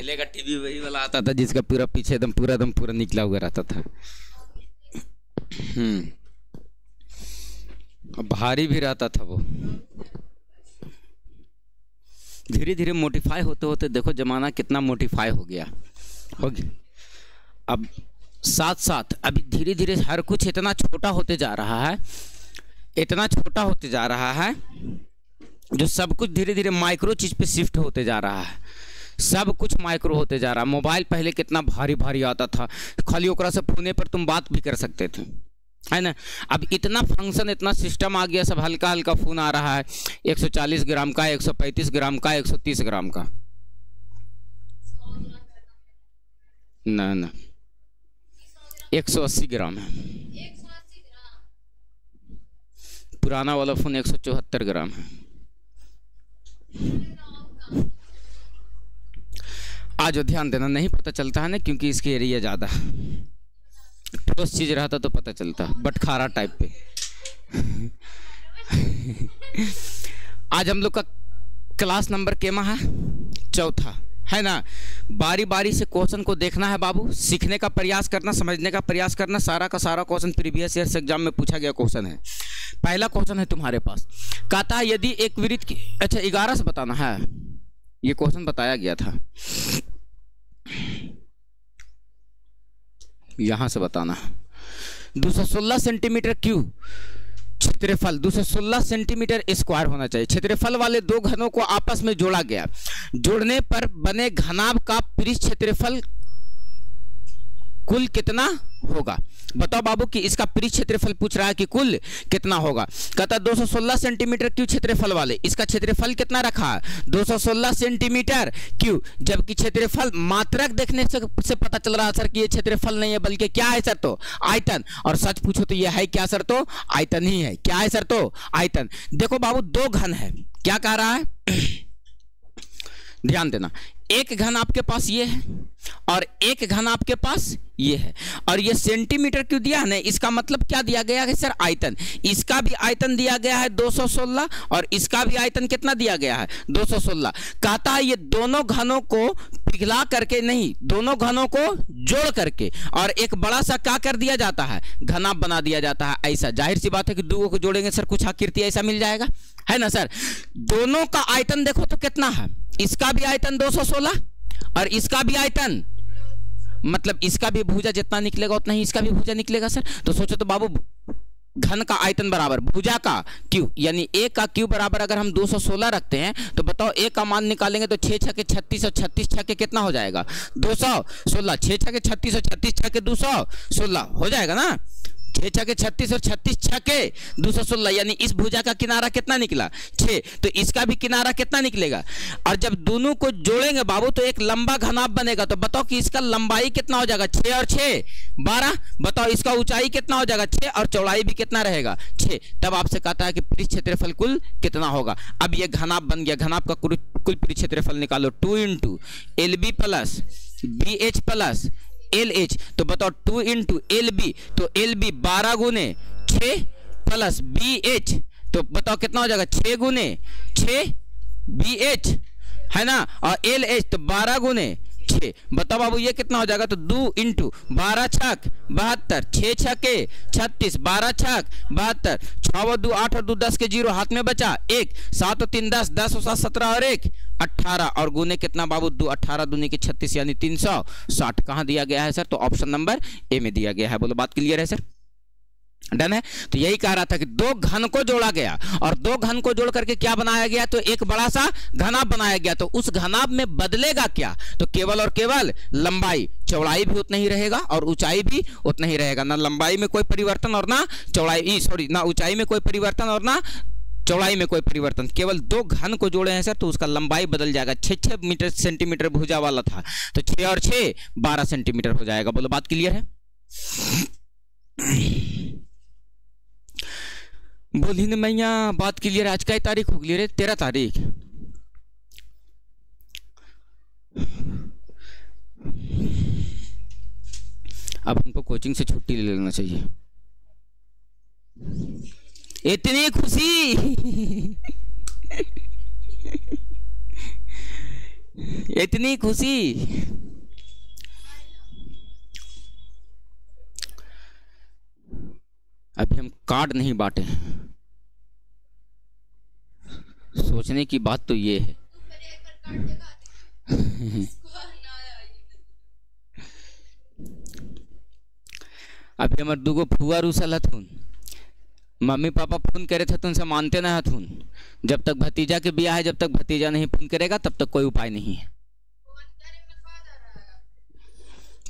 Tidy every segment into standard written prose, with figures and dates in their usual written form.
पहले का टीवी वही वाला आता था जिसका पूरा पीछे एकदम पूरा निकला हुआ रहता था। भारी भी रहता था वो। धीरे धीरे मोडिफाई होते होते देखो जमाना कितना मोडिफाई हो गया। अब साथ साथ अभी धीरे धीरे हर कुछ इतना छोटा होते जा रहा है, इतना छोटा होते जा रहा है, जो सब कुछ धीरे धीरे माइक्रो चीज पे शिफ्ट होते जा रहा है। सब कुछ माइक्रो होते जा रहा है। मोबाइल पहले कितना भारी भारी आता था, खाली ओकरा से फोने पर तुम बात भी कर सकते थे, है ना। अब इतना फंक्शन, इतना सिस्टम आ गया, सब हल्का हल्का फोन आ रहा है। 140 ग्राम का, 135 ग्राम का, 130 ग्राम का, ना 180 ग्राम है। पुराना वाला फोन 174 ग्राम है। आज ध्यान देना, नहीं पता चलता है ना, क्योंकि इसकी एरिया ज़्यादा है। ठोस चीज़ रहता तो पता चलता, बटखारा टाइप पे। आज हम लोग का क्लास नंबर केमा है, चौथा, है ना। बारी बारी से क्वेश्चन को देखना है बाबू, सीखने का प्रयास करना, समझने का प्रयास करना। सारा का सारा क्वेश्चन प्रीवियस ईयर एग्जाम में पूछा गया क्वेश्चन है। पहला क्वेश्चन है तुम्हारे पास, कहता है यदि एक वृत्त की, अच्छा 11 से बताना है, ये क्वेश्चन बताया गया था, यहां से बताना है। 216 सेंटीमीटर क्यूब क्षेत्रफल, 216 सेंटीमीटर स्क्वायर होना चाहिए। क्षेत्रफल वाले दो घनों को आपस में जोड़ा गया, जोड़ने पर बने घनाभ का पृष्ठ क्षेत्रफल कुल कितना होगा। बताओ बाबू कि इसका पृष्ठ क्षेत्रफल पूछ रहा है कि कुल कितना होगा। कहता 216 सेंटीमीटर क्यूब क्षेत्रफल वाले, इसका क्षेत्रफल कितना रखा है, 216 सेंटीमीटर क्यूब, जबकि क्षेत्रफल मात्रक देखने से पता चल रहा है सर कि ये क्षेत्रफल नहीं है बल्कि क्या है सर, तो आयतन। और सच पूछो तो ये है क्या सर, तो आयतन ही है। क्या है सर, तो आयतन। देखो बाबू दो घन है, क्या कह रहा है, ध्यान देना। एक घन आपके पास ये है और एक घन आपके पास ये है, और ये सेंटीमीटर क्यों दिया है ना, इसका मतलब क्या दिया गया है सर, आयतन। इसका भी आयतन दिया गया है 216 और इसका भी आयतन कितना दिया गया है, 216। कहता है ये दोनों घनों को पिघला करके, नहीं, दोनों घनों को जोड़ करके और एक बड़ा सा क्या कर दिया जाता है, घनाभ बना दिया जाता है। ऐसा जाहिर सी बात है कि दो को जोड़ेंगे सर कुछ आकृति ऐसा मिल जाएगा, है ना सर। दोनों का आयतन देखो तो कितना है, इसका भी आयतन 216 और इसका भी आयतन, मतलब इसका भी भुजा जितना निकलेगा उतना ही इसका भी भुजा निकलेगा सर। तो सोचो तो बाबू घन का आयतन बराबर भुजा का क्यू, यानी ए का क्यू बराबर अगर हम 216 रखते हैं तो बताओ ए का मान निकालेंगे तो 6 छके 36 और 36 छके कितना हो जाएगा, 216। 6 छके 36 और 36 छके 216 हो जाएगा ना। 6 छके 36 और 36 छके 216, यानी इस भुजा का किनारा कितना निकला, 6, तो इसका भी किनारा कितना निकलेगा। और जब दोनों को जोड़ेंगे बाबू तो एक लंबा घनाभ बनेगा। तो बताओ कि इसका लंबाई कितना हो जाएगा, 6 और 6 12। बताओ इसका ऊंचाई कितना हो जाएगा, 6, और चौड़ाई भी कितना रहेगा, 6। तब आपसे कहता है कि पृष्ठ क्षेत्रफल कुल कितना होगा। अब ये घनाभ बन गया, घनाभ का कुल पृष्ठ क्षेत्रफल निकालो, 2 × LB plus BH plus LH। तो बताओ 2 × LB, तो LB 12 × 6 प्लस BH, तो बताओ कितना हो जाएगा, 6 × 6 BH, है ना। और LH तो 12 × 6, बताओ बाबू ये कितना हो जाएगा, तो 2 × 12 छक 72, 6 छके 36, 12 छक 72, 6 और 2 8 और 2 10 के 0 हाथ में बचा 1, 7 और 3 10, 10 और 7 17 और 1 18, और गुने कितना बाबू 2, 18 दूनी के 36 यानी 360। कहाँ दिया गया है सर, तो ऑप्शन नंबर ए में दिया गया है। बोलो बात क्लियर है सर, डन है। तो यही कह रहा था कि दो घन को जोड़ा गया और दो घन को जोड़ करके क्या बनाया गया, तो एक बड़ा सा घनाभ बनाया गया। तो उस घनाभ में बदलेगा क्या, तो केवल और केवल लंबाई, चौड़ाई भी उतना ही रहेगा और ऊंचाई भी उतना ही रहेगा। ना लंबाई में कोई परिवर्तन और ना चौड़ाई, सॉरी, ना ऊंचाई में कोई परिवर्तन और ना चौड़ाई में कोई परिवर्तन। केवल दो घन को जोड़े हैं सर तो उसका लंबाई बदल जाएगा। 6 सेंटीमीटर भुजा वाला था तो 6 और 6 12 सेंटीमीटर हो जाएगा। बोलो बात क्लियर है। बोली न मैया बात क्लियर। आज का तारीख हो गई रे, 13 तारीख। अब हमको कोचिंग से छुट्टी ले लेना चाहिए। इतनी खुशी इतनी खुशी। अभी हम कार्ड नहीं बांटे, सोचने की बात तो ये है। अभी हमारे दूगो फुआ रूसल हथुन, मम्मी पापा फोन करे थे तो उनसे मानते ना हथुन। जब तक भतीजा के ब्याह है, जब तक भतीजा नहीं फोन करेगा तब तक कोई उपाय नहीं है।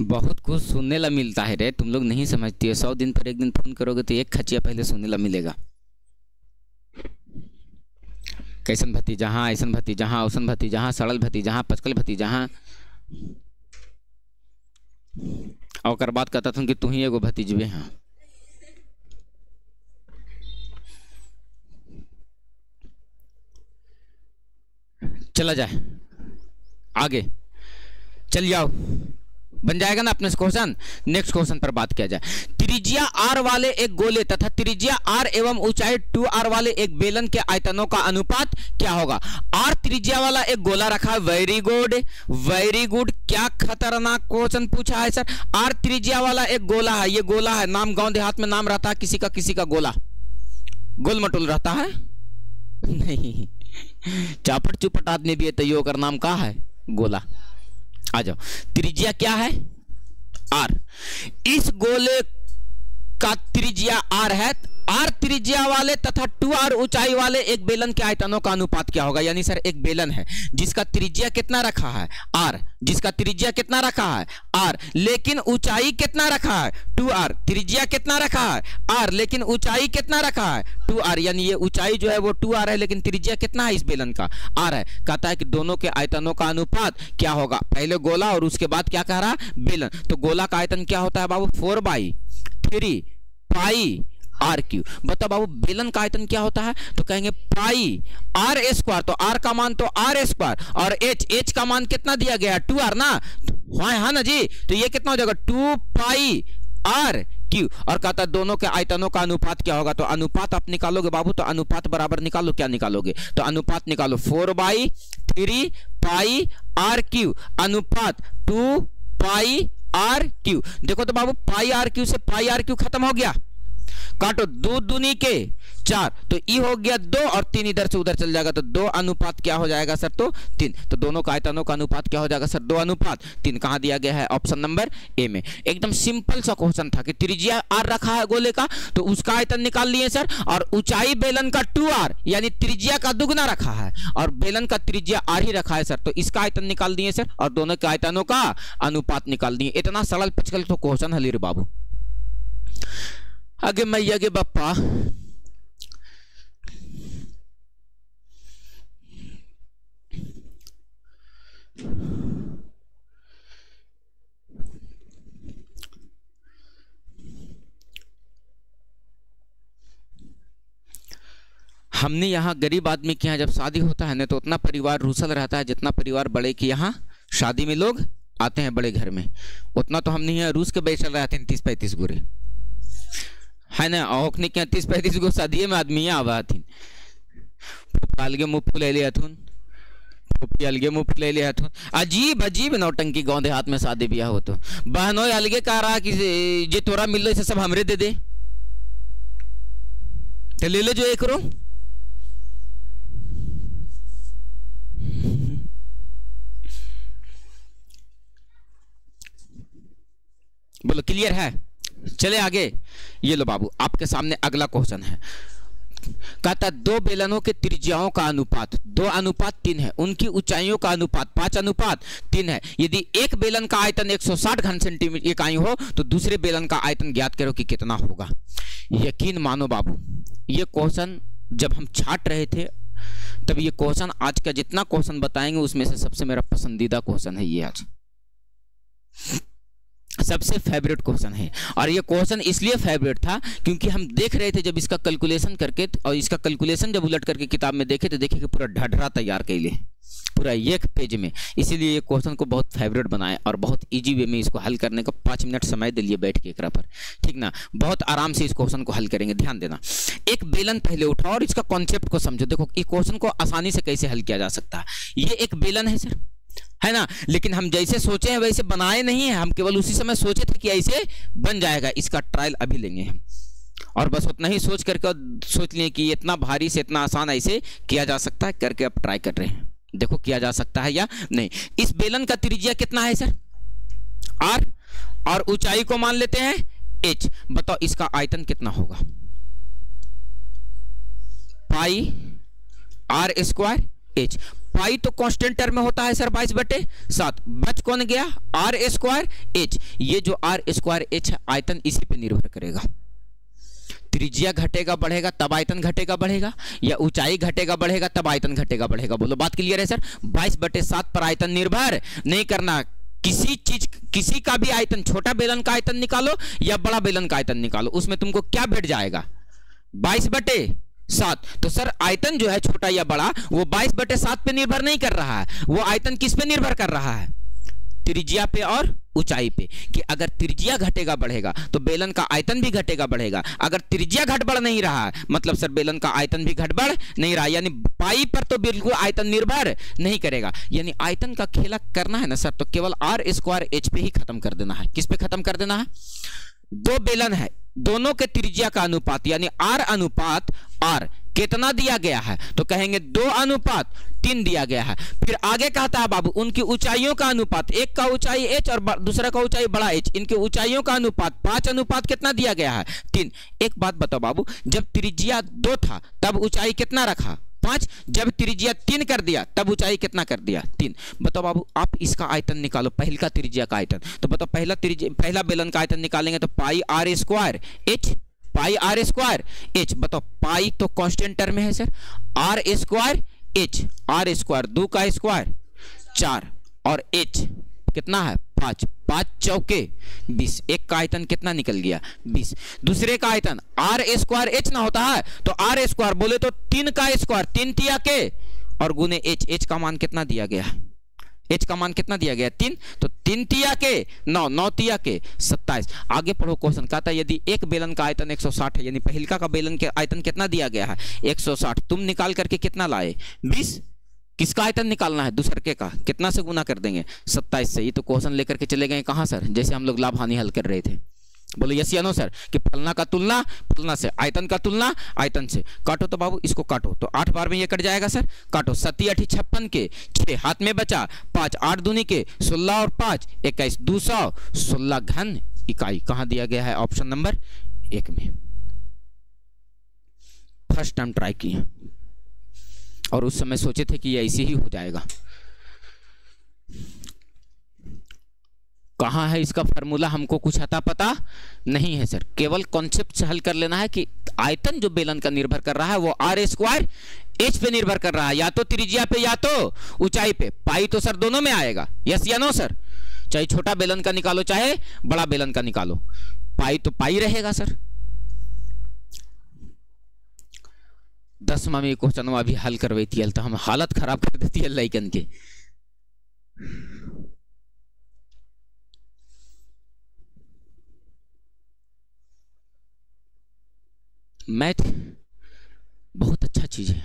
बहुत कुछ सुनने ला मिलता है रे, तुम लोग नहीं समझती है। 100 दिन पर एक दिन फोन करोगे तो एक खचिया पहले सुनने ला मिलेगा। कैसन भतीजा, हाँ ऐसन भतीजा, हाँ औसन भतीजा, हाँ सड़ल भतीजा, हाँ पचकल भतीजा, हाँ। और बात कहता था कि तू ही एगो भतीजबे। हाँ चला जाए आगे, चल जाओ, बन जाएगा ना अपने क्वेश्चन। नेक्स्ट क्वेश्चन पर बात किया जाए। त्रिज्या r वाले एक गोले तथा त्रिज्या r एवं ऊंचाई 2r वाले एक बेलन के आयतनों का अनुपात क्या होगा? r त्रिज्या वाला एक गोला रखा है, वेरी गुड वेरी गुड। क्या खतरनाक क्वेश्चन पूछा है सर। r त्रिज्या वाला एक गोला है, ये गोला है, नाम गांव देहात में नाम रहता है किसी का गोला, गोल मटोल रहता है नहीं, चापट चुपट आदमी भी है तो यो कर नाम का है गोला। आ जाओ, त्रिज्या क्या है? r। इस गोले का त्रिज्या r है। r त्रिज्या वाले तथा 2r ऊंचाई वाले एक बेलन के आयतनों का अनुपात क्या होगा? यानी सर एक बेलन है जिसका त्रिज्या कितना रखा है r, जिसका त्रिज्या कितना रखा है r, लेकिन ऊंचाई कितना रखा है 2r। त्रिज्या कितना रखा है r, लेकिन ऊंचाई कितना रखा है 2r। यानी ये ऊंचाई जो है वो 2r है, लेकिन त्रिज्या कितना है इस बेलन का r है। कहता है कि दोनों के आयतनों का अनुपात क्या होगा? पहले गोला और उसके बाद क्या कह रहा? बेलन। तो गोला का आयतन क्या होता है बाबू? 4/3 पाई आर क्यू। बताओ बाबू बेलन का आयतन क्या होता है? तो कहेंगे पाई आर स्क्वायर। तो आर का मान तो आर स्क्वायर, और एच का मान कितना दिया गया? 2r ना, हाँ ना जी। तो ये कितना हो जाएगा? 2 पाई आर क्यू। और कहता है दोनों के आयतनों का अनुपात क्या होगा? तो अनुपात आप निकालोगे बाबू, तो अनुपात बराबर निकालो। क्या निकालोगे? तो अनुपात निकालो 4/3 पाई आर क्यू अनुपात 2 पाई आर क्यू। देखो तो बाबू पाई आर क्यू से पाई आर क्यू खत्म हो गया, काटो 2 दूनी के 4, तो ई हो गया 2 और 3 इधर से उधर चल जाएगा, तो 2 अनुपात क्या हो जाएगा सर? तो 3। तो दोनों का आयतनों का अनुपात क्या हो जाएगा सर? 2 अनुपात 3। कहां दिया गया है? ऑप्शन नंबर ए में। एकदम सिंपल सा क्वेश्चन था कि त्रिज्या r रखा है गोले का, तो उसका आयतन निकाल लिए सर, और ऊंचाई बेलन का 2r यानी त्रिज्या का दुगना रखा है, और बेलन का त्रिज्या r ही रखा है सर, तो इसका आयतन निकाल दिए सर, और दोनों के आयतनों का अनुपात निकाल दिए। इतना सरल पिछकल तो क्वेश्चन हली रे बाबू। आगे मैया के बप्पा, हमने यहाँ गरीब आदमी के यहाँ जब शादी होता है ना, तो उतना परिवार रूसल रहता है जितना परिवार बड़े के यहाँ शादी में लोग आते हैं बड़े घर में, उतना तो हमने यहाँ रूस के बैठल रहते हैं 30-35 गोरे है ना। ओखने के 30-35 गो शादी में आदमी आवा हथिन, अलगे मुँह फुले ले हथुन, अलगे मुँह फुले ले हथुन। अजीब अजीब नौटंकी गाँव देहात में शादी ब्याह हो, तो बहनों अलगे कह रहा कि जे तोरा मिल रहा सब हमरे दे दे, तो ले ले जो एक रो। बोलो क्लियर है? चले आगे। ये लो बाबू आपके सामने अगला क्वेश्चन है। कहता 2 बेलनों के त्रिज्याओं का अनुपात 2:3 है, उनकी ऊंचाइयों का अनुपात 5:3 है। यदि एक बेलन का आयतन 160 घन सेंटीमीटर इकाई हो तो दूसरे बेलन का आयतन ज्ञात करो कि कितना होगा। यकीन मानो बाबू, ये क्वेश्चन जब हम छाट रहे थे तब ये क्वेश्चन, आज का जितना क्वेश्चन बताएंगे उसमें से सबसे मेरा पसंदीदा क्वेश्चन है, ये आज सबसे फेवरेट क्वेश्चन है। और ये क्वेश्चन इसलिए फेवरेट था क्योंकि हम देख रहे थे जब इसका कैलकुलेशन करके, और इसका कैलकुलेशन जब उलट करके किताब में देखे तो देखे कि पूरा ढढ़ा तैयार कर लिए पूरा एक पेज में। इसीलिए ये क्वेश्चन को बहुत फेवरेट बनाए और बहुत इजी वे में इसको हल करने का 5 मिनट समय दे लिए बैठ के एकरा पर, ठीक ना। बहुत आराम से इस क्वेश्चन को हल करेंगे। ध्यान देना, एक बेलन पहले उठाओ और इसका कॉन्सेप्ट को समझो। देखो इस क्वेश्चन को आसानी से कैसे हल किया जा सकता है। ये एक बेलन है सर, है ना। लेकिन हम जैसे सोचे हैं वैसे बनाए नहीं है, हम केवल उसी समय सोचे थे कि ऐसे बन जाएगा। इसका ट्रायल अभी लेंगे हम, और बस उतना ही सोच करके सोच लिए कि इतना भारी से इतना आसान ऐसे किया जा सकता है, करके अब ट्राई कर रहे हैं, देखो किया जा सकता है या नहीं। इस बेलन का त्रिज्या कितना है सर? r, और ऊंचाई को मान लेते हैं h। बताओ इसका आयतन कितना होगा? पाई r स्क्वायर h। पाई तो कांस्टेंट टर्म में होता है सर 22/7, बच कौन गया? r square h। ये जो r स्क्वायर h है आयतन इसी पे निर्भर करेगा। त्रिज्या घटेगा बढ़ेगा तब आयतन घटेगा बढ़ेगा, या ऊंचाई घटेगा बढ़ेगा तब आयतन घटेगा बढ़ेगा? बोलो बात क्लियर है सर? 22/7 पर आयतन निर्भर नहीं करना। किसी चीज, किसी का भी आयतन, छोटा बेलन का आयतन निकालो या बड़ा बेलन का आयतन निकालो, उसमें तुमको क्या भेट जाएगा? 22/7। तो सर आयतन जो है छोटा या बड़ा वो 22/7 पे निर्भर नहीं कर रहा है, वो आयतन किस पे निर्भर कर रहा है? त्रिज्या पे और ऊंचाई पे। कि अगर त्रिज्या घटेगा बढ़ेगा तो बेलन का आयतन भी घटेगा बढ़ेगा। अगर त्रिज्या घट बढ़ नहीं रहा मतलब सर बेलन का आयतन भी घट बढ़ नहीं रहा, यानी पाई पर तो बिल्कुल आयतन निर्भर नहीं करेगा। यानी आयतन का खेला करना है ना सर, तो केवल r स्क्वायर h पे ही खत्म कर देना है। किस पे खत्म कर देना है? दो बेलन है, दोनों के त्रिज्या का अनुपात यानी r अनुपात r कितना दिया गया है? तो कहेंगे 2:3 दिया गया है। फिर आगे कहता है बाबू उनकी ऊंचाइयों का अनुपात, एक का ऊंचाई h और दूसरा का ऊंचाई बड़ा h, इनके ऊंचाइयों का अनुपात 5 कितना दिया गया है? 3। एक बात बताओ बाबू, जब त्रिज्या 2 था तब ऊंचाई कितना रखा? 5। जब त्रिज्या 3 कर दिया तब ऊंचाई कितना कर दिया? 3। बताओ बाबू आप इसका आयतन निकालो, पहल का त्रिज्या का आयतन। तो बताओ पहला बेलन का आयतन निकालेंगे तो पाई r स्क्वायर h, पाई r स्क्वायर h। बताओ पाई तो कांस्टेंट टर्म में है sir, r square h, r square 2 का स्क्वायर 4 और h कितना है? 5। 5 चौके 20। एक का आयतन कितना निकल गया? 20। दूसरे का आयतन r स्क्वायर h ना होता है तो r स्क्वायर बोले तो 3 का स्क्वायर 3 तिया के और गुने h। h का मान कितना दिया गया? h का मान कितना दिया गया? 3। तो 3 तिया के 9, 9 तिया के 27। आगे पढ़ो क्वेश्चन कहता है यदि एक बेलन का आयतन 160 है, यानी पहिलका का बेलन के आयतन कितना दिया गया है? 160। तुम निकाल करके कितना लाए? 20। किसका आयतन निकालना है? दूसरे का। कितना से गुना कर देंगे? 27 से। ही तो क्वेश्चन लेकर के चले गए कहां सर? जैसे हम लोग लाभ हानि हल कर रहे थे। बोलो यस या नो सर? कि फलना का तुलना फलना से, आयतन का तुलना आयतन से। काटो तो बाबू इसको काटो, तो 8 बार में ये कट जाएगा सर। काटो 7 8 56 के 6 हाथ में बचा 5, 8 दूनी के 16 और 5 21, 216 घन इकाई। कहां दिया गया है? ऑप्शन नंबर 1 में। फर्स्ट टाइम ट्राई किए और उस समय सोचे थे कि ये ऐसे ही हो जाएगा। कहाँ है इसका फॉर्मूला? हमको कुछ अता पता नहीं है सर। केवल कॉन्सेप्ट से हल कर लेना है कि आयतन जो बेलन का निर्भर कर रहा है वो r स्क्वायर h पे निर्भर कर रहा है, या तो त्रिज्या पे या तो ऊंचाई पे। पाई तो सर दोनों में आएगा, यस या नो सर? चाहे छोटा बेलन का निकालो चाहे बड़ा बेलन का निकालो, पाई तो पाई रहेगा सर। 10वां में क्वेश्चन अभी हल करवाती है तो हम हालत खराब कर देती है लाइकन के। मैथ बहुत अच्छा चीज है,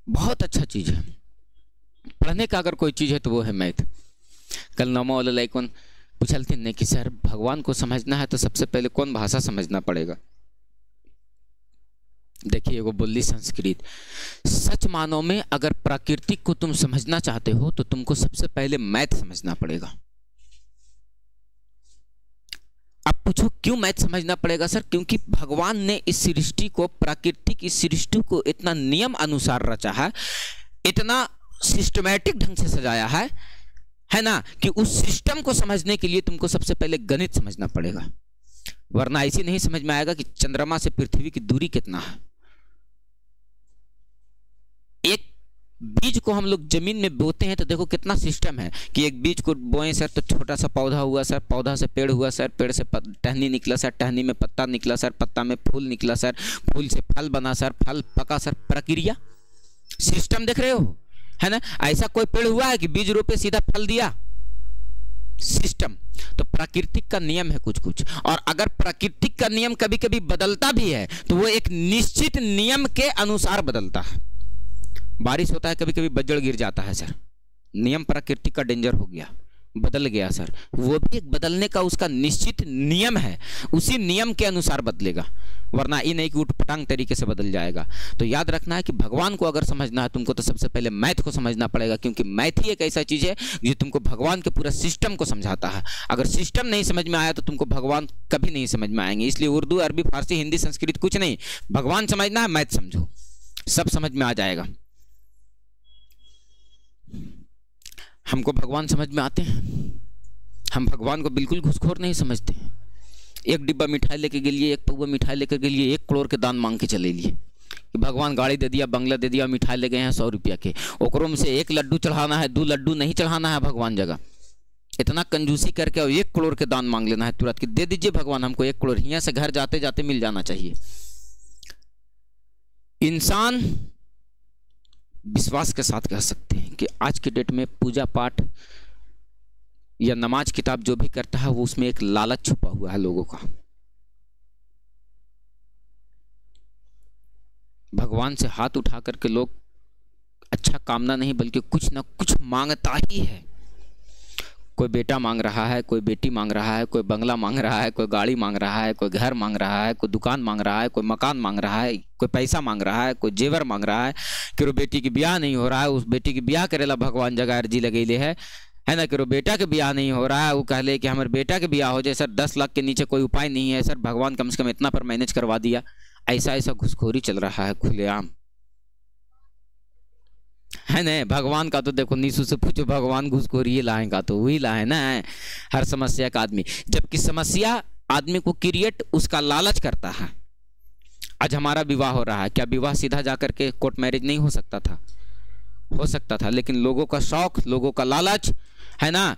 बहुत अच्छा चीज है। पढ़ने का अगर कोई चीज है तो वो है मैथ। कल नौमा वाले लाइकन पूछलते नहीं कि सर भगवान को समझना है तो सबसे पहले कौन भाषा समझना पड़ेगा? देखिए वो बोली संस्कृत। सच मानो में अगर प्राकृतिक को तुम समझना चाहते हो तो तुमको सबसे पहले मैथ समझना पड़ेगा। आप पूछो क्यों मैथ समझना पड़ेगा सर? क्योंकि भगवान ने इस सृष्टि को, प्राकृतिक इस सृष्टि को इतना नियम अनुसार रचा है, इतना सिस्टमैटिक ढंग से सजाया है ना, कि उस सिस्टम को समझने के लिए तुमको सबसे पहले गणित समझना पड़ेगा। वरना ऐसे नहीं समझ में आएगा कि चंद्रमा से पृथ्वी की दूरी कितना है। एक बीज को हम लोग जमीन में बोते हैं तो देखो कितना सिस्टम है कि एक बीज को बोए सर तो छोटा सा पौधा हुआ सर, पौधा से पेड़ हुआ सर, पेड़ से टहनी निकला सर, टहनी में पत्ता निकला सर, पत्ता में फूल निकला सर, फूल से फल बना सर, फल पका सर। प्रक्रिया सिस्टम देख रहे हो, है ना? ऐसा कोई पेड़ हुआ है कि बीज रोपे सीधा फल दिया? सिस्टम। तो प्राकृतिक का नियम है कुछ कुछ, और अगर प्राकृतिक का नियम कभी कभी बदलता भी है तो वो एक निश्चित नियम के अनुसार बदलता है। बारिश होता है कभी कभी बज्जड़ गिर जाता है सर, नियम प्रकृति का डेंजर हो गया, बदल गया सर। वो भी एक बदलने का उसका निश्चित नियम है, उसी नियम के अनुसार बदलेगा, वरना ये नहीं कि उठपटांग तरीके से बदल जाएगा। तो याद रखना है कि भगवान को अगर समझना है तुमको तो सबसे पहले मैथ को समझना पड़ेगा, क्योंकि मैथ ही एक ऐसा चीज है जो तुमको भगवान के पूरा सिस्टम को समझाता है। अगर सिस्टम नहीं समझ में आया तो तुमको भगवान कभी नहीं समझ में आएंगे। इसलिए उर्दू, अरबी, फारसी, हिंदी, संस्कृत कुछ नहीं, भगवान समझना है, मैथ समझो, सब समझ में आ जाएगा। हमको भगवान समझ में आते हैं, हम भगवान को बिल्कुल घूसखोर नहीं समझते हैं। एक डिब्बा मिठाई लेके गेलिए, एक पौवा मिठाई लेकर के लिए 1 करोड़ के दान मांग के चले लिए कि भगवान गाड़ी दे दिया, बंगला दे दिया, मिठाई ले गए हैं 100 रुपया के, ओकरों में से 1 लड्डू चढ़ाना है, 2 लड्डू नहीं चढ़ाना है भगवान जगह। इतना कंजूसी करके और 1 करोड़ के दान मांग लेना है तुरंत कि दे दीजिए भगवान हमको 1 करोड़, यहाँ से घर जाते जाते मिल जाना चाहिए। इंसान विश्वास के साथ कह सकते हैं कि आज के डेट में पूजा पाठ या नमाज किताब जो भी करता है वो उसमें एक लालच छुपा हुआ है लोगों का। भगवान से हाथ उठा करके लोग अच्छा कामना नहीं बल्कि कुछ ना कुछ मांगता ही है। कोई बेटा मांग रहा है, कोई बेटी मांग रहा है, कोई बंगला मांग रहा है, कोई गाड़ी मांग रहा है, कोई घर मांग रहा है, कोई दुकान मांग रहा है, कोई मकान मांग रहा है, कोई पैसा मांग रहा है, कोई जेवर मांग रहा है कि बेटी की ब्याह नहीं हो रहा है, उस बेटी की ब्याह करेला भगवान जगह अर्जी लगेले है ना, कि बेटा के ब्याह नहीं हो रहा है, वो कहले कि हमारे बेटा के ब्याह हो जाए सर, 10 लाख के नीचे कोई उपाय नहीं है सर, भगवान कम से कम इतना पर मैनेज करवा दिया। ऐसा ऐसा घुसखोरी चल रहा है खुलेआम, है ना। भगवान का तो देखो नीसू से पूछो, भगवान घुसखोरी लाएगा तो वही लाए ना हर समस्या का आदमी, जबकि समस्या आदमी को क्रिएट उसका लालच करता है। आज हमारा विवाह हो रहा है, क्या विवाह सीधा जाकर के कोर्ट मैरिज नहीं हो सकता था? हो सकता था, लेकिन लोगों का शौक, लोगों का लालच, है ना,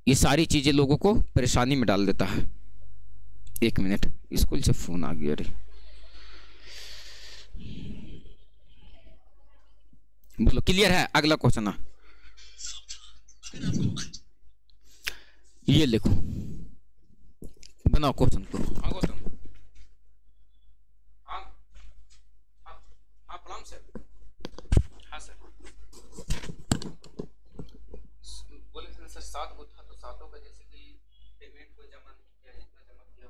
ये सारी चीजें लोगों को परेशानी में डाल देता है। 1 मिनट, स्कूल से फोन आ गया रे, बोलो क्लियर है? अगला क्वेश्चन ये लिखो, बनाओ क्वेश्चन को। हाँ गौतम, हाँ प्रणाम सर। हाँ सर, बोले थे सर 7 गो था तो 7 का जैसे कि पेमेंट को जमा नहीं किया, जितना जमा किया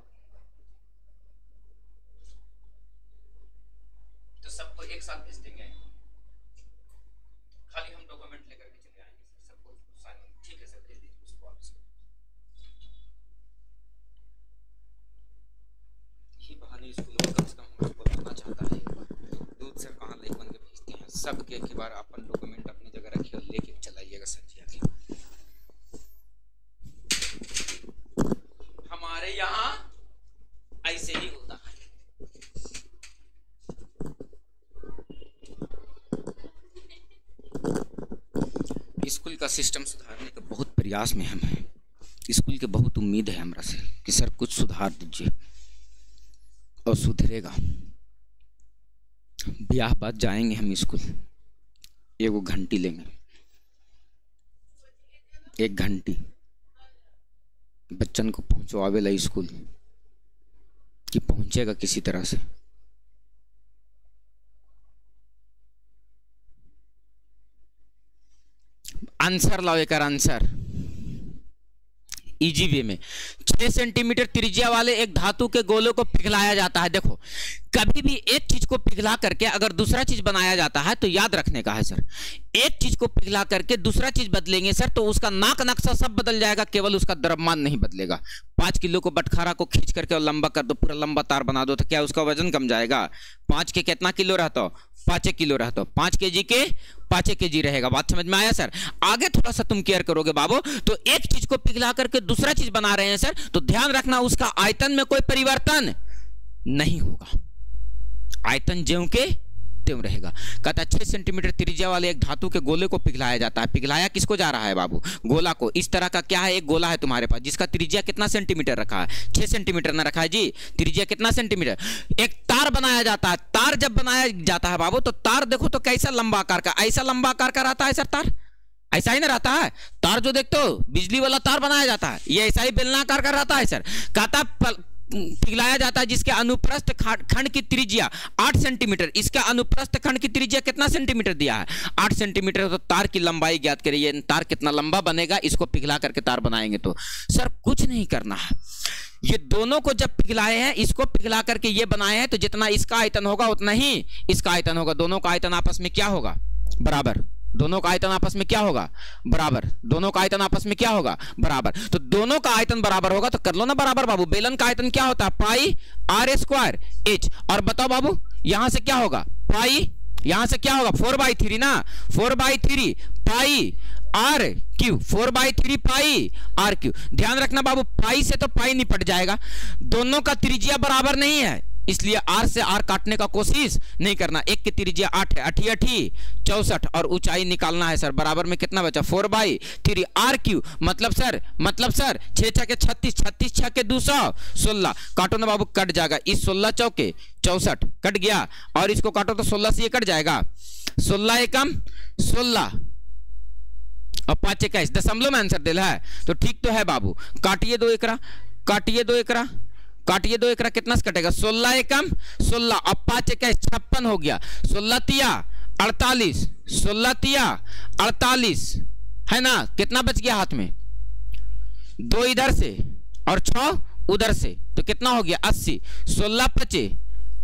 तो सबको एक साथ भेज देंगे, खाली हम डॉक्यूमेंट लेकर के चले आएंगे सर, सबको साइन। ठीक है सर, भेज दीजिए उसको आप। ये बहाने स्कूल में कम से कम हमको बताना चाहता है दूध सर कहाँ ले बन के भेजते हैं, सबके एक बार अपन डॉक्यूमेंट अपनी जगह रखिए और लेके चलाइएगा सर जी आगे। हमारे यहाँ ऐसे ही होता है। स्कूल का सिस्टम सुधारने के बहुत प्रयास में हम हैं। स्कूल के बहुत उम्मीद है हमरा से कि सर कुछ सुधार दीजिए, और सुधरेगा। ब्याह बाद जाएंगे हम स्कूल, 1 घंटी लेंगे, 1 घंटी बच्चन को पहुंचवावेला स्कूल कि पहुंचेगा किसी तरह से। आंसर लाओ, एक आंसर इजी वे में। 6 सेंटीमीटर त्रिज्या वाले एक धातु के गोले को पिघलाया जाता है। देखो, कभी भी एक चीज को पिघला करके अगर दूसरा चीज बनाया जाता है तो याद रखने का है सर, एक चीज को पिघला करके दूसरा चीज बदलेंगे सर तो उसका नाक नक्शा सब बदल जाएगा, केवल उसका द्रव्यमान नहीं बदलेगा। 5 किलो को बटखारा को खींच करके और लंबा कर दो, पूरा लंबा तार बना दो, तो क्या उसका वजन कम जाएगा? 5 के कितना किलो रहता हो? 5 किलो रहता हो। 5 kg के 5 kg रहेगा। बात समझ में आया सर? आगे थोड़ा सा तुम केयर करोगे बाबू, तो एक चीज को पिघला करके दूसरा चीज बना रहे हैं सर, तो ध्यान रखना उसका आयतन में कोई परिवर्तन नहीं होगा, आयतन ज्यों के त्यों रहेगा। कहता 6 सेंटीमीटर त्रिज्या वाले एक धातु के गोले को पिघलाया जाता है। पिघलाया किसको जा रहा है बाबू? गोला को। इस तरह का क्या है, एक गोला है तुम्हारे पास जिसका त्रिज्या कितना सेंटीमीटर रखा है? 6 सेंटीमीटर ना रखा है जी, त्रिज्या कितना सेंटीमीटर? एक तार बनाया जाता है। तार जब बनाया जाता है बाबू, तो तार देखो तो कैसा लंबा आकार का, ऐसा लंबा आकार का रहता है सर तार, ऐसा ही ना रहता है तार? जो देखते हो बिजली वाला तार बनाया जाता है, ये ऐसा ही बेलना आकार का रहता है सर। कहता पिघलाया जाता है जिसके अनुप्रस्थ खंड की त्रिज्या 8 सेंटीमीटर। इसका अनुप्रस्थ खंड की त्रिज्या कितना सेंटीमीटर दिया है? 8 सेंटीमीटर। तो तार की लंबाई ज्ञात करिए, तार कितना लंबा बनेगा, इसको पिघला करके तार बनाएंगे। तो सर कुछ नहीं करना है, ये दोनों को जब पिघलाए हैं, इसको पिघला करके ये बनाए हैं, तो जितना इसका आयतन होगा उतना ही इसका आयतन होगा। दोनों का आयतन आपस में क्या होगा? बराबर। दोनों का आयतन आपस में क्या होगा? बराबर। दोनों का आयतन आपस में क्या होगा? बराबर। तो दोनों का आयतन बराबर होगा तो कर लो ना बराबर बाबू। बेलन का आयतन क्या होता है? पाई आर स्क्वायर एच। और बताओ बाबू यहां से क्या होगा? पाई, यहां से क्या होगा? 4/3 ना, 4/3 pi r cube, 4/3 pi r cube. ध्यान रखना बाबू, पाई से तो पाई निपट जाएगा, दोनों का त्रिज्या बराबर नहीं है, इसलिए आर से आर काटने का कोशिश नहीं करना। एक की त्रिज्या 8 है, 8 8 64 और ऊंचाई निकालना है सर। बराबर में कितना बचा? 4/3 आर क्यू। मतलब सर 6 छके 36, 36 छके 216। काटो ना बाबू, कट जाएगा। इस 16 चौके 64 कट गया, और इसको काटो तो 16 से ये कट जाएगा। 16 एकम 16 और 5 21 दशमलव में आंसर दिल है, तो ठीक तो है बाबू। काटिए 2 एकरा, काटिए 2 एकरा, काटिए 2 एकरा, कितना से कटेगा? 16 एकम 16 और 5 21 56 हो गया। 16 तिया 48, 16 तिया 48 है ना। कितना बच गया हाथ में? 2 इधर से और 6 उधर से, तो कितना हो गया? 80। 16 5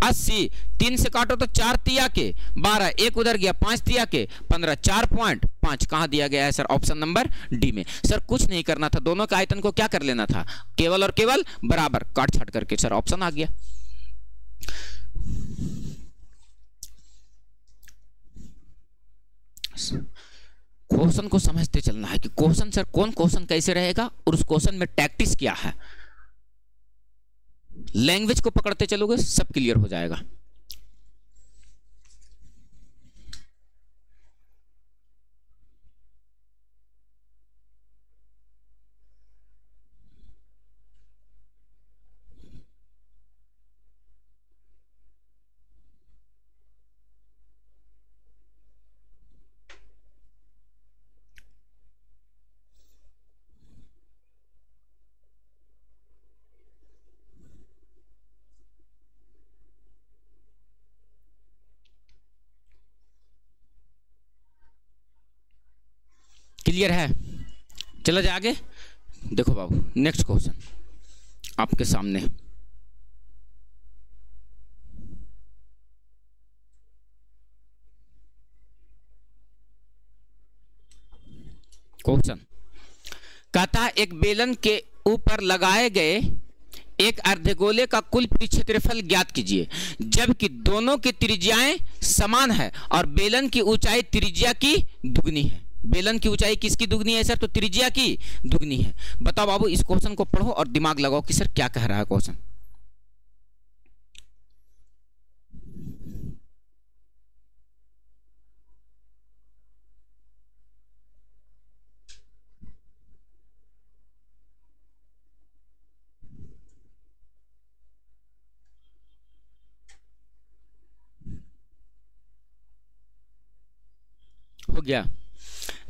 80, 3 से काटो तो 4 तिया के 12, 1 उधर गया, 5 तिया के 15, 4.5 कहां दिया गया है सर? ऑप्शन नंबर डी में। सर कुछ नहीं करना था, दोनों का आयतन को क्या कर लेना था? केवल और केवल बराबर, काट छाट करके सर ऑप्शन आ गया। क्वेश्चन को समझते चलना है कि क्वेश्चन सर कौन क्वेश्चन कैसे रहेगा और उस क्वेश्चन में टैक्टिस क्या है। लैंग्वेज को पकड़ते चलोगे सब क्लियर हो जाएगा। क्लियर है? चला जाए आगे। देखो बाबू नेक्स्ट क्वेश्चन आपके सामने। क्वेश्चन कहता है एक बेलन के ऊपर लगाए गए एक अर्धगोले का कुल क्षेत्रफल ज्ञात कीजिए जबकि दोनों की त्रिज्याएं समान है और बेलन की ऊंचाई त्रिज्या की दुगनी है। बेलन की ऊंचाई किसकी दुगनी है सर? तो त्रिज्या की दुगनी है। बताओ बाबू इस क्वेश्चन को पढ़ो और दिमाग लगाओ कि सर क्या कह रहा है क्वेश्चन। हो गया?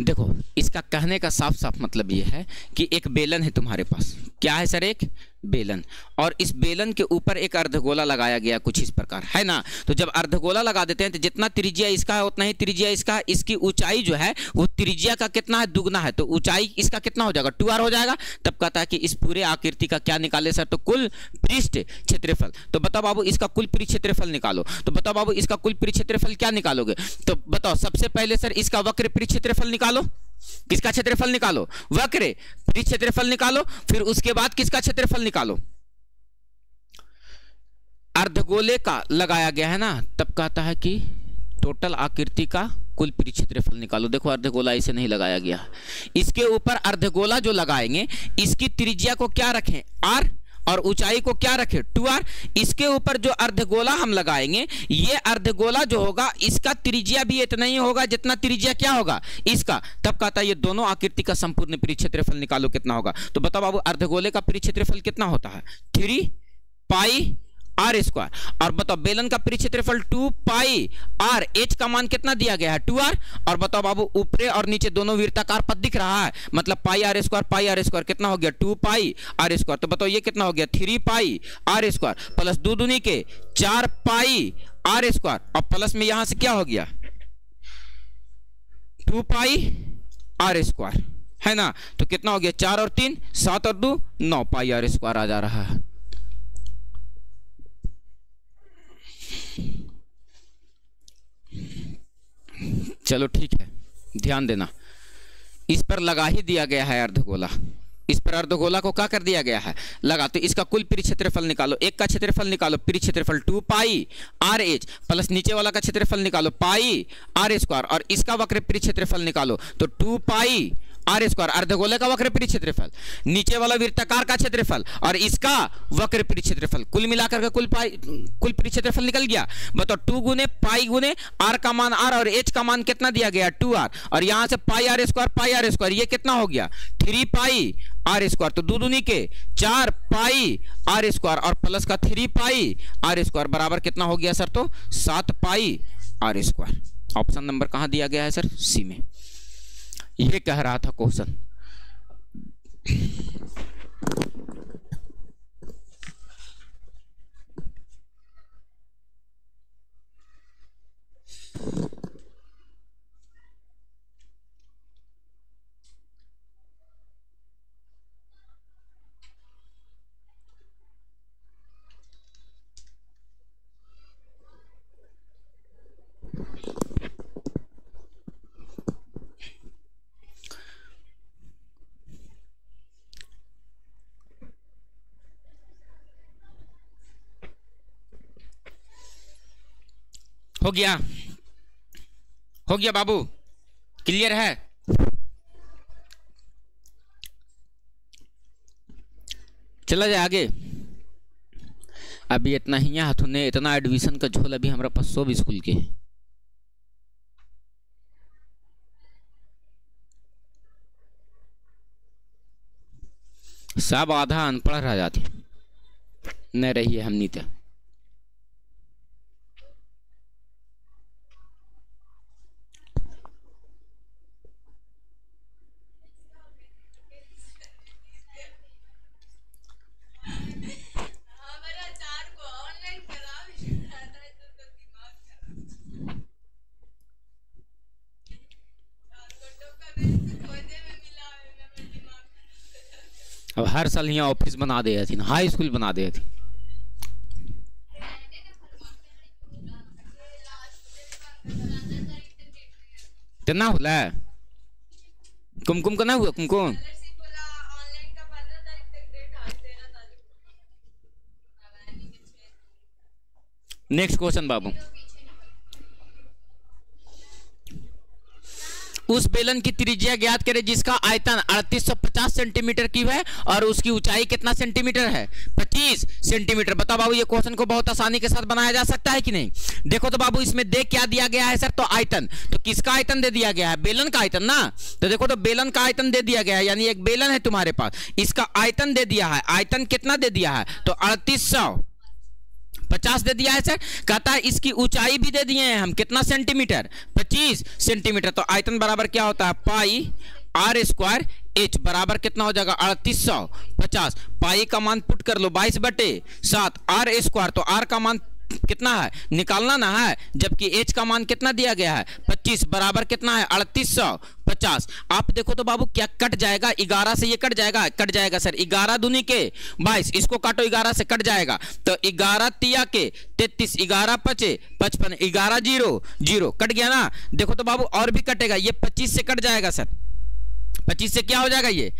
देखो इसका कहने का साफ साफ मतलब यह है कि एक बेलन है तुम्हारे पास। क्या है सर? एक बेलन, और इस बेलन के ऊपर एक अर्धगोला लगाया गया कुछ इस प्रकार है ना। तो जब अर्धगोला लगा देते हैं तो जितना त्रिज्या इसका है उतना ही त्रिज्या इसका है। इसकी ऊंचाई जो है वो त्रिज्या का कितना है? दुगना है। तो ऊंचाई इसका कितना हो जाएगा? 2r हो जाएगा। तब कहता है कि इस पूरे आकृति का क्या निकाले सर? तो कुल पृष्ठ क्षेत्रफल। तो बताओ बाबू इसका कुल पृष्ठ क्षेत्रफल निकालो। तो बताओ बाबू इसका कुल पृष्ठ क्षेत्रफल क्या निकालोगे? तो बताओ सबसे पहले सर इसका वक्र पृष्ठ क्षेत्रफल निकालो। किसका क्षेत्रफल निकालो? वक्र पृष्ठ क्षेत्रफल निकालो। फिर उसके बाद किसका क्षेत्रफल निकालो? अर्धगोले का लगाया गया है ना। तब कहता है कि टोटल आकृति का कुल पृष्ठ क्षेत्रफल निकालो। देखो अर्धगोला इसे नहीं लगाया गया, इसके ऊपर अर्धगोला जो लगाएंगे इसकी त्रिज्या को क्या रखें? r, और ऊंचाई को क्या रखें? 2r। इसके ऊपर जो अर्धगोला हम लगाएंगे ये अर्धगोला जो होगा इसका त्रिज्या भी इतना ही होगा जितना त्रिज्या क्या होगा इसका। तब कहता है ये दोनों आकृति का संपूर्ण पृष्ठ क्षेत्रफल निकालो कितना होगा। तो बताओ बाबू अर्धगोले का पृष्ठ क्षेत्रफल कितना होता है? 3 पाई आर स्क्वायर। और बताओ बेलन का परिक्षेत्रफल 2 पाई आर, एच का मान कितना दिया गया है 2r। और बताओ बाबू ऊपरे और नीचे दोनों वृत्ताकार पद दिख रहा है, मतलब पाई आर स्क्वायर कितना हो गया 2 पाई आर स्क्वायर। तो बताओ ये कितना हो गया 3 पाई आर स्क्वायर प्लस 2 दूनी के 4 पाई आर स्क्वायर, और प्लस में यहां से क्या हो गया 2 पाई आर स्क्वायर, है ना। तो कितना हो गया 4 और 3 7 और 2 9 पाई आर स्क्वायर आ जा रहा है। चलो ठीक है, ध्यान देना, इस पर लगा ही दिया गया है अर्धगोला, इस पर अर्धगोला को क्या कर दिया गया है लगा। तो इसका कुल परिक्षेत्रफल निकालो, एक का क्षेत्रफल निकालो परिक्षेत्रफल 2 पाई आर एच प्लस नीचे वाला का क्षेत्रफल निकालो पाई आर स्क्वायर, और इसका वक्र परिक्षेत्रफल निकालो तो 2 पाई आर स्क्वायर अर्धगोले का वक्र परिक्षेत्रफल, नीचे वाला वृत्ताकार का क्षेत्रफल और इसका वक्र परिक्षेत्रफल, कुल मिलाकर के कुल परिक्षेत्रफल निकल गया। बताओ 2 गुने पाई गुने आर का मान आर और एच का मान कितना दिया गया 2r, और यहां से पाई आर स्क्वायर ये कितना हो गया 3 पाई आर स्क्वायर। तो 2 दूनी के 4 पाई आर स्क्वायर और प्लस का 3 पाई आर स्क्वायर बराबर कितना हो गया सर तो 7 पाई आर स्क्वायर। ऑप्शन नंबर कहां दिया गया है सर सी में, ये कह रहा था क्वेश्चन। हो गया बाबू, क्लियर है। चला जाए आगे। अभी इतना ही हाथों ने इतना एडमिशन का झोल अभी हमारे पास सब स्कूल के हैं। सब आधा अनपढ़ रह जाते न रही है हमनी तो। अब हर साल यहाँ ऑफिस बना दे थी, हाई स्कूल बना दे थी। कितना हुआ कुमकुम का ना हुआ कुमकुम। नेक्स्ट क्वेश्चन बाबू। उस बेलन की त्रिज्या ज्ञात करें जिसका आयतन 3850 सेंटीमीटर की है और उसकी ऊंचाई कितना सेंटीमीटर है 25 सेंटीमीटर। बताओ बाबू ये क्वेश्चन को बहुत आसानी के साथ बनाया जा सकता है कि नहीं। देखो तो बाबू इसमें देख क्या दिया गया है सर तो आयतन, तो किसका आयतन दे दिया गया है बेलन का आयतन ना। तो देखो तो बेलन का आयतन दे दिया गया है, यानी एक बेलन है तुम्हारे पास, इसका आयतन दे दिया है। आयतन कितना दे दिया है तो 3850 दे दिया है सर। कहता है इसकी ऊंचाई भी दे दिए हैं हम, कितना सेंटीमीटर 25 सेंटीमीटर। तो आयतन बराबर क्या होता है पाई आर स्क्वायर एच बराबर कितना हो जाएगा 3850। पाई का मान पुट कर लो 22/7 आर स्क्वायर, तो आर का मान कितना है निकालना ना है, जबकि एच का मान कितना दिया गया है 25 बराबर कितना है 3850। आप देखो तो बाबू क्या कट जाएगा 11 से, ये कट जाएगा सर 11 दूनी के 22, इसको काटो 11 से कट जाएगा तो 11 तिया के 33, 11 पचे 55, 11 0 कट गया ना। देखो तो बाबू और भी कटेगा, ये 25 से कट जाएगा सर, 25 से क्या हो जाएगा ये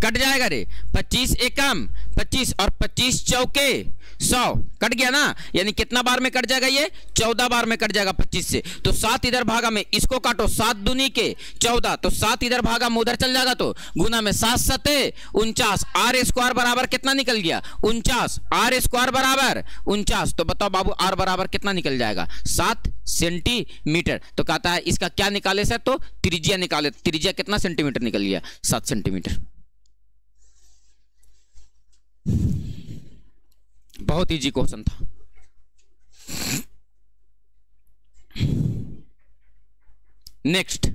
कट जाएगा रे, 25 एकम 25 और 25 चौके 100 कट गया ना, यानी कितना बार में कट जाएगा ये 14 बार में कट जाएगा 25 से। तो 7 इधर भागा में, इसको काटो 7 दूनी के 14, तो 7 इधर भागा में उधर चल जाएगा तो गुना में 7 सते 49, आर स्क्वायर बराबर कितना निकल गया 49, आर स्क्वायर बराबर 49। तो बताओ बाबू आर बराबर कितना निकल जाएगा 7 सेंटीमीटर। तो कहता है इसका क्या निकाले सर तो त्रिज्या निकाले, त्रिज्या कितना सेंटीमीटर निकल गया 7 सेंटीमीटर। बहुत इजी क्वेश्चन था। नेक्स्ट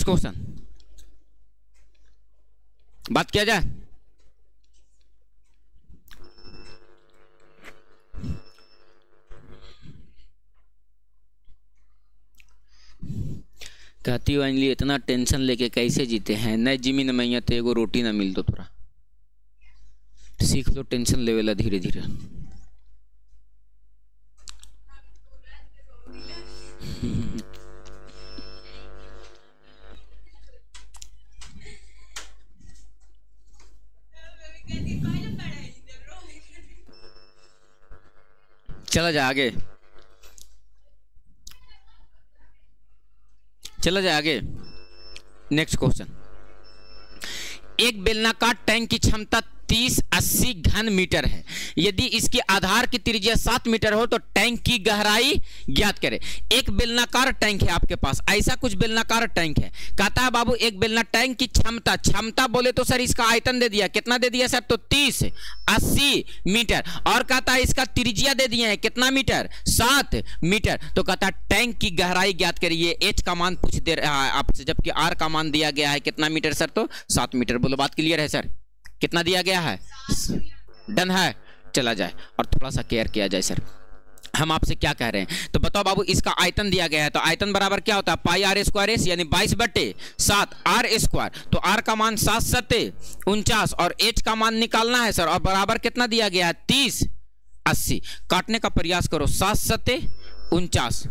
क्वेश्चन, बात किया जाए। कहती हो अंजलि इतना टेंशन लेके कैसे जीते हैं, न जिमी न मैया तो एगो रोटी ना मिल दो, थोड़ा सीख लो टेंशन लेवेला धीरे धीरे। चला जा आगे, चला जाए आगे। नेक्स्ट क्वेश्चन, एक बेलनाकार टैंक की क्षमता 30-80 घन मीटर है। यदि इसके आधार की त्रिज्या 7 मीटर हो तो टैंक की गहराई ज्ञात करें। एक बेलनाकार टैंक है आपके पास, ऐसा कुछ बेलनाकार टैंक है। कहता है बाबू एक बेलना टैंक की क्षमता बोले तो सर इसका आयतन दे दिया, कितना दे दिया सर, तो 30-80 मीटर। और कहता है इसका त्रिज्या दे दिया है कितना मीटर, 7 मीटर। तो कहता है टैंक की गहराई ज्ञात करिए। एच का मान पूछ दे रहा है आपसे, जबकि आर का मान दिया गया है कितना मीटर सर, तो 7 मीटर। बोलो बात क्लियर है सर, कितना दिया गया है, डन है। चला जाए और थोड़ा सा केयर किया जाए सर, हम आपसे क्या कह रहे हैं। तो बताओ बाबू इसका आयतन दिया गया है, तो आयतन बराबर क्या होता है, पाई आर स्क्वायर एस यानी 22/7 आर स्क्वायर। तो आर का मान 7×7=49 और एच का मान निकालना है सर, और बराबर कितना दिया गया है 30-80। काटने का प्रयास करो, 7×7=49,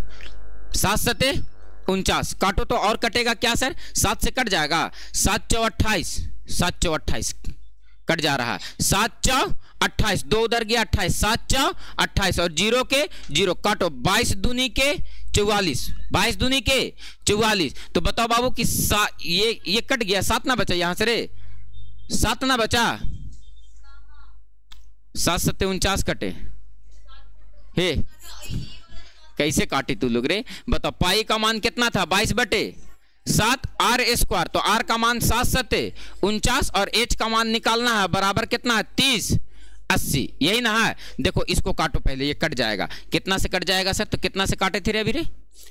7×7=49 काटो तो और कटेगा क्या सर, 7 से कट जाएगा, 7×4=28, 7×4=28 कट जा रहा है, 7×4=28, 2 उधर गया 28, 7×4=28 और 0 के 0 काटो, 22 दूनी के 44, 22 दूनी के 44। तो बताओ बाबू कि ये कट गया, 7 ना बचा यहां से रे, 7 ना बचा, 7×7=49 कटे हे, कैसे काटे तू लोग रे, बताओ। पाई का मान कितना था 22/7 आर स्क्वायर, तो आर का मान 7×7=49 और एच का मान निकालना है, बराबर कितना है 30-80, यही ना है। देखो इसको काटो पहले, ये कट जाएगा, कितना से कट जाएगा सर, तो कितना से काटे थे रे अभी रे,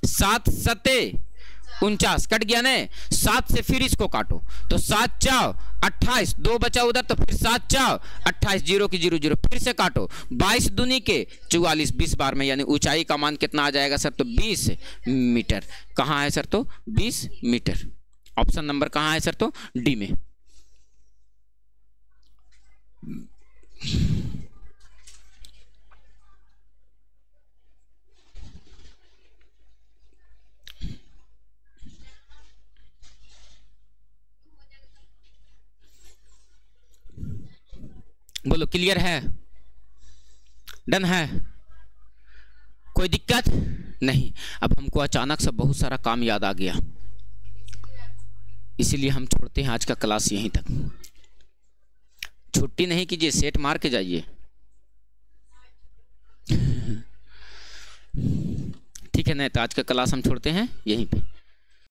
7×7=49 कट गया ना, 7 से फिर इसको काटो तो 7×4=28, 2 बचा उधर, तो फिर 7×4=28, 0 की 0 0 फिर से काटो, 22 दूनी के 44, 20 बार में, यानी ऊंचाई का मान कितना आ जाएगा सर, तो 20 मीटर। कहाँ है सर, तो 20 मीटर। ऑप्शन नंबर कहाँ है सर, तो डी में। बोलो क्लियर है, डन है, कोई दिक्कत नहीं। अब हमको अचानक से बहुत सारा काम याद आ गया, इसीलिए हम छोड़ते हैं आज का क्लास यहीं तक। छुट्टी नहीं कीजिए, सेट मार के जाइए, ठीक है ना। तो आज का क्लास हम छोड़ते हैं यहीं पे।